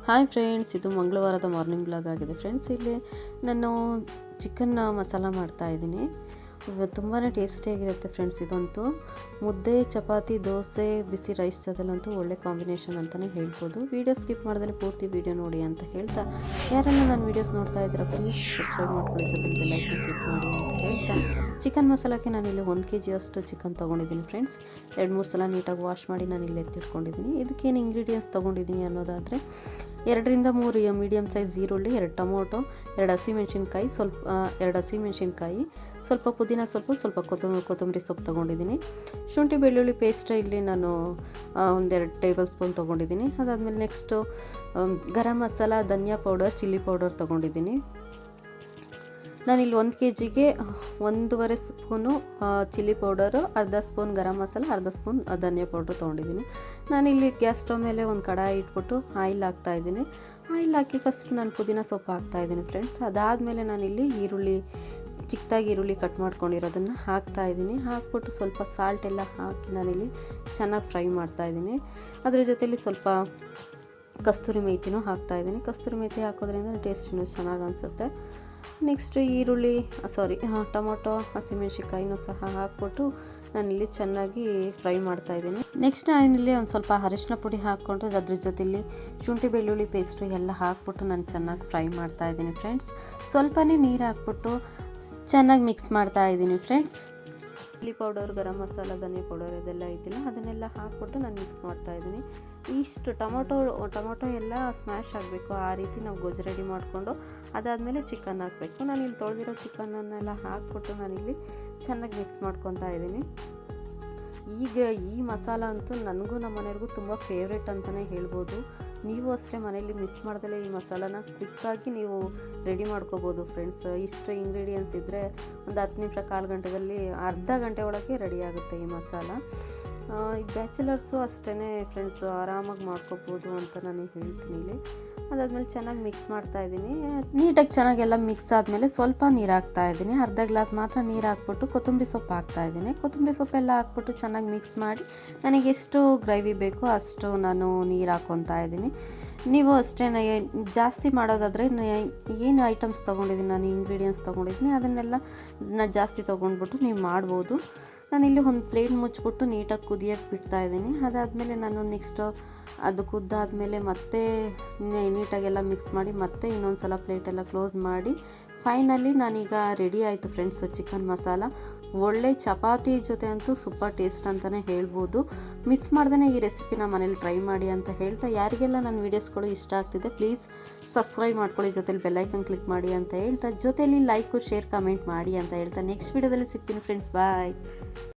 Hi friends, ಇದು ಮಂಗಳವಾರದ morning blog ಆಗಿದೆ friends. ಇಲ್ಲಿ ನಾನು ಚಿಕನ್ ಮಸಾಲ ಮಾಡ್ತಾಯಿದ್ದೀನಿ. ತುಂಬಾ ಟೇಸ್ಟಿಯಾಗಿರುತ್ತೆ ಫ್ರೆಂಡ್ಸ್. ಇದಂತೂ ಮುದ್ದೆ, ಚಪಾತಿ, ದೋಸೆ, ಬಿಸಿ ರೈಸ್ ಜೊತೆಲಂತೂ ಒಳ್ಳೆ ಕಾಂಬಿನೇಷನ್ ಅಂತಲೇ ಹೇಳ್ಬೋದು. ವೀಡಿಯೋ ಸ್ಕಿಪ್ ಮಾಡಿದ್ರೆ ಪೂರ್ತಿ ವೀಡಿಯೋ ನೋಡಿ ಅಂತ ಹೇಳ್ತಾ, ಯಾರೆಲ್ಲ ನನ್ನ ವೀಡಿಯೋಸ್ ನೋಡ್ತಾ ಇದ್ದೀರಾ ಪ್ಲೀಸ್ ಸಬ್ಸ್ಕ್ರೈಬ್ ಮಾಡ್ಕೊಳ್ಳಿ, ಜೊತೆಗೆ ಬೆಲ್ ಐಕನ್ ಕ್ಲಿಕ್ ಮಾಡಿ ಅಂತ ಹೇಳ್ತಾ, ಚಿಕನ್ ಮಸಾಲಕ್ಕೆ ನಾನಿಲ್ಲಿ 1 kg ಅಷ್ಟು ಚಿಕನ್ ತೊಗೊಂಡಿದ್ದೀನಿ ಫ್ರೆಂಡ್ಸ್. 2-3 ಸಲ ನೀಟಾಗಿ ವಾಶ್ ಮಾಡಿ ನಾನು ಇಲ್ಲಿ ಎತ್ತಿಟ್ಕೊಂಡಿದ್ದೀನಿ. ಇದಕ್ಕೇನು ಇಂಗ್ರೀಡಿಯೆಂಟ್ಸ್ ತೊಗೊಂಡಿದ್ದೀನಿ ಅನ್ನೋದಾದರೆ 2-3 ಮೀಡಿಯಮ್ ಸೈಜ್ ಈರುಳ್ಳಿ, 2 ಟೊಮೊಟೊ, 2 ಹಸಿಮೆಣ್ಸಿನ್ಕಾಯಿ, 2 ಹಸಿಮೆಣ್ಸಿನ್ಕಾಯಿ, ಸ್ವಲ್ಪ ಪುದೀನ ಸೊಪ್ಪು, ಸ್ವಲ್ಪ ಕೊತ್ತಂಬರಿ ಸೊಪ್ಪು ತೊಗೊಂಡಿದ್ದೀನಿ. ಶುಂಠಿ ಬೆಳ್ಳುಳ್ಳಿ ಪೇಸ್ಟ್ ಇಲ್ಲಿ ನಾನು 1-2 ಟೇಬಲ್ ಸ್ಪೂನ್ ತೊಗೊಂಡಿದ್ದೀನಿ. ಅದಾದಮೇಲೆ ನೆಕ್ಸ್ಟು ಗರಂ ಮಸಾಲ, ಧನಿಯಾ ಪೌಡರ್, ಚಿಲ್ಲಿ ಪೌಡರ್ ತೊಗೊಂಡಿದ್ದೀನಿ. ನಾನಿಲ್ಲಿ 1 kgಗೆ 1.5 ಸ್ಪೂನು ಚಿಲ್ಲಿ ಪೌಡರು, ಅರ್ಧ ಸ್ಪೂನ್ ಗರಂ ಮಸಾಲ, ಅರ್ಧ ಸ್ಪೂನ್ ಧನಿಯಾ ಪೌಡ್ರು ತೊಗೊಂಡಿದ್ದೀನಿ. ನಾನಿಲ್ಲಿ ಗ್ಯಾಸ್ ಸ್ಟವ್ ಮೇಲೆ ಒಂದು ಕಡಾಯಿ ಇಟ್ಬಿಟ್ಟು ಆಯಿಲ್ ಹಾಕ್ತಾಯಿದ್ದೀನಿ. ಆಯಿಲ್ ಹಾಕಿ ಫಸ್ಟ್ ನಾನು ಪುದೀನ ಸೊಪ್ಪು ಹಾಕ್ತಾಯಿದ್ದೀನಿ ಫ್ರೆಂಡ್ಸ್. ಅದಾದಮೇಲೆ ನಾನಿಲ್ಲಿ ಚಿಕ್ಕದಾಗಿ ಈರುಳ್ಳಿ ಕಟ್ ಮಾಡ್ಕೊಂಡಿರೋದನ್ನು ಹಾಕ್ತಾಯಿದ್ದೀನಿ. ಹಾಕ್ಬಿಟ್ಟು ಸ್ವಲ್ಪ ಸಾಲ್ಟ್ ಎಲ್ಲ ಹಾಕಿ ನಾನಿಲ್ಲಿ ಚೆನ್ನಾಗಿ ಫ್ರೈ ಮಾಡ್ತಾಯಿದ್ದೀನಿ. ಅದ್ರ ಜೊತೆಲಿ ಸ್ವಲ್ಪ ಕಸ್ತೂರಿ ಮೇಥಿನೂ ಹಾಕ್ತಾಯಿದ್ದೀನಿ. ಕಸ್ತೂರಿ ಮೇಥಿ ಹಾಕೋದ್ರಿಂದ ಟೇಸ್ಟ್ ಇನ್ನೂ ಚೆನ್ನಾಗಿ ಅನಿಸುತ್ತೆ. ನೆಕ್ಸ್ಟು ಟೊಮೊಟೊ, ಹಸಿಮೆಣ್ಸಿನ್ಕಾಯಿನೂ ಸಹ ಹಾಕ್ಬಿಟ್ಟು ನಾನಿಲ್ಲಿ ಚೆನ್ನಾಗಿ ಫ್ರೈ ಮಾಡ್ತಾಯಿದ್ದೀನಿ. ನೆಕ್ಸ್ಟ್ ನಾನಿಲ್ಲಿ ಒಂದು ಸ್ವಲ್ಪ ಅರಿಶಿನ ಪುಡಿ ಹಾಕ್ಕೊಂಡು ಅದ್ರ ಜೊತೆಲಿ ಶುಂಠಿ ಬೆಳ್ಳುಳ್ಳಿ ಪೇಸ್ಟು ಎಲ್ಲ ಹಾಕ್ಬಿಟ್ಟು ನಾನು ಚೆನ್ನಾಗಿ ಫ್ರೈ ಮಾಡ್ತಾಯಿದ್ದೀನಿ ಫ್ರೆಂಡ್ಸ್. ಸ್ವಲ್ಪನೇ ನೀರು ಹಾಕ್ಬಿಟ್ಟು ಚೆನ್ನಾಗಿ ಮಿಕ್ಸ್ ಮಾಡ್ತಾಯಿದ್ದೀನಿ friends. Chilli powder, garam masala, ಧನಿಯಾ ಪೌಡರ್ ಇದೆಲ್ಲ ಇದೆಯಲ್ಲ ಅದನ್ನೆಲ್ಲ ಹಾಕ್ಬಿಟ್ಟು ನಾನು ಮಿಕ್ಸ್ ಮಾಡ್ತಾಯಿದ್ದೀನಿ. ಇಷ್ಟು ಟೊಮೊಟೊ ಎಲ್ಲ ಸ್ಮ್ಯಾಶ್ ಆಗಬೇಕು, ಆ ರೀತಿ ನಾವು ಗೊಜ್ಜು ರೆಡಿ ಮಾಡಿಕೊಂಡು ಅದಾದಮೇಲೆ ಚಿಕನ್ ಹಾಕಬೇಕು. ನಾನಿಲ್ಲಿ ತೊಳೆದಿರೋ ಚಿಕನನ್ನೆಲ್ಲ ಹಾಕ್ಬಿಟ್ಟು ನಾನಿಲ್ಲಿ ಚೆನ್ನಾಗಿ ಮಿಕ್ಸ್ ಮಾಡ್ಕೊತಾ ಇದ್ದೀನಿ. ಈಗ ಈ ಮಸಾಲ ಅಂತೂ ನನಗೂ ನಮ್ಮ ಮನೆಯವ್ರಿಗೂ ತುಂಬ ಫೇವ್ರೇಟ್ ಅಂತಲೇ ಹೇಳ್ಬೋದು. ನೀವು ಅಷ್ಟೇ ಮನೇಲಿ ಮಿಸ್ ಮಾಡ್ದಲೇ ಈ ಮಸಾಲಾನ ಕ್ವಿಕ್ಕಾಗಿ ನೀವು ರೆಡಿ ಮಾಡ್ಕೋಬೋದು ಫ್ರೆಂಡ್ಸ್. ಇಷ್ಟು ಇಂಗ್ರೀಡಿಯೆಂಟ್ಸ್ ಇದ್ದರೆ ಒಂದು 10 ನಿಮಿಷ, 1/4 ಗಂಟೆಯಲ್ಲಿ, ಅರ್ಧ ಗಂಟೆ ಒಳಗೆ ರೆಡಿ ಆಗುತ್ತೆ ಈ ಮಸಾಲ. ಈ ಬ್ಯಾಚುಲರ್ಸು ಅಷ್ಟೇ ಫ್ರೆಂಡ್ಸ್ ಆರಾಮಾಗಿ ಮಾಡ್ಕೋಬೋದು ಅಂತ ನಾನು ಹೇಳ್ತೀನಿ ಇಲ್ಲಿ. ಅದಾದಮೇಲೆ ಚೆನ್ನಾಗಿ ಮಿಕ್ಸ್ ಮಾಡ್ತಾಯಿದ್ದೀನಿ. ನೀಟಾಗಿ ಚೆನ್ನಾಗೆಲ್ಲ ಮಿಕ್ಸ್ ಆದಮೇಲೆ ಸ್ವಲ್ಪ ನೀರು ಹಾಕ್ತಾಯಿದ್ದೀನಿ. ಅರ್ಧ ಗ್ಲಾಸ್ ಮಾತ್ರ ನೀರು ಹಾಕ್ಬಿಟ್ಟು ಕೊತ್ತಂಬರಿ ಸೊಪ್ಪು ಹಾಕ್ತಾಯಿದ್ದೀನಿ. ಕೊತ್ತಂಬರಿ ಸೊಪ್ಪೆಲ್ಲ ಹಾಕ್ಬಿಟ್ಟು ಚೆನ್ನಾಗಿ ಮಿಕ್ಸ್ ಮಾಡಿ ನನಗೆ ಎಷ್ಟು ಗ್ರೇವಿ ಬೇಕೋ ಅಷ್ಟು ನಾನು ನೀರು ಹಾಕ್ಕೊತಾ ಇದ್ದೀನಿ. ನೀವು ಅಷ್ಟೇ ಜಾಸ್ತಿ ಮಾಡೋದಾದರೆ ಏನು ಐಟಮ್ಸ್ ತೊಗೊಂಡಿದ್ದೀನಿ, ನಾನು ಇಂಗ್ರೀಡಿಯೆಂಟ್ಸ್ ತೊಗೊಂಡಿದ್ದೀನಿ ಅದನ್ನೆಲ್ಲ ಜಾಸ್ತಿ ತೊಗೊಂಡ್ಬಿಟ್ಟು ನೀವು ಮಾಡ್ಬೋದು. ನಾನಿಲ್ಲಿ ಒಂದು ಪ್ಲೇಟ್ ಮುಚ್ಚಿಬಿಟ್ಟು ನೀಟಾಗಿ ಕುದಿಯೋಕ್ಕೆ ಬಿಡ್ತಾಯಿದ್ದೀನಿ. ಅದಾದಮೇಲೆ ನಾನು ನೆಕ್ಸ್ಟು ಅದು ಕುದ್ದಾದಮೇಲೆ ಮತ್ತೆ ನೀಟಾಗೆಲ್ಲ ಮಿಕ್ಸ್ ಮಾಡಿ ಮತ್ತೆ ಇನ್ನೊಂದು ಸಲ ಪ್ಲೇಟೆಲ್ಲ ಕ್ಲೋಸ್ ಮಾಡಿ ಫೈನಲಿ ನಾನೀಗ ರೆಡಿ ಆಯಿತು ಫ್ರೆಂಡ್ಸ್ ಚಿಕನ್ ಮಸಾಲ. ಒಳ್ಳೆ ಚಪಾತಿ ಜೊತೆ ಅಂತೂ ಸೂಪರ್ ಟೇಸ್ಟ್ ಅಂತಲೇ ಹೇಳ್ಬೋದು. ಮಿಸ್ ಮಾಡ್ದೇ ಈ ರೆಸಿಪಿನ ಮನೇಲಿ ಟ್ರೈ ಮಾಡಿ ಅಂತ ಹೇಳ್ತಾ, ಯಾರಿಗೆಲ್ಲ ನನ್ನ ವೀಡಿಯೋಸ್ಗಳು ಇಷ್ಟ ಆಗ್ತಿದೆ ಪ್ಲೀಸ್ ಸಬ್ಸ್ಕ್ರೈಬ್ ಮಾಡ್ಕೊಳ್ಳಿ, ಜೊತೆಲಿ ಬೆಲ್ ಐಕನ್ ಕ್ಲಿಕ್ ಮಾಡಿ ಅಂತ ಹೇಳ್ತಾ, ಜೊತೆಲಿ ಲೈಕು, ಶೇರ್, ಕಮೆಂಟ್ ಮಾಡಿ ಅಂತ ಹೇಳ್ತಾ ನೆಕ್ಸ್ಟ್ ವೀಡಿಯೋದಲ್ಲಿ ಸಿಗ್ತೀನಿ ಫ್ರೆಂಡ್ಸ್. ಬಾಯ್.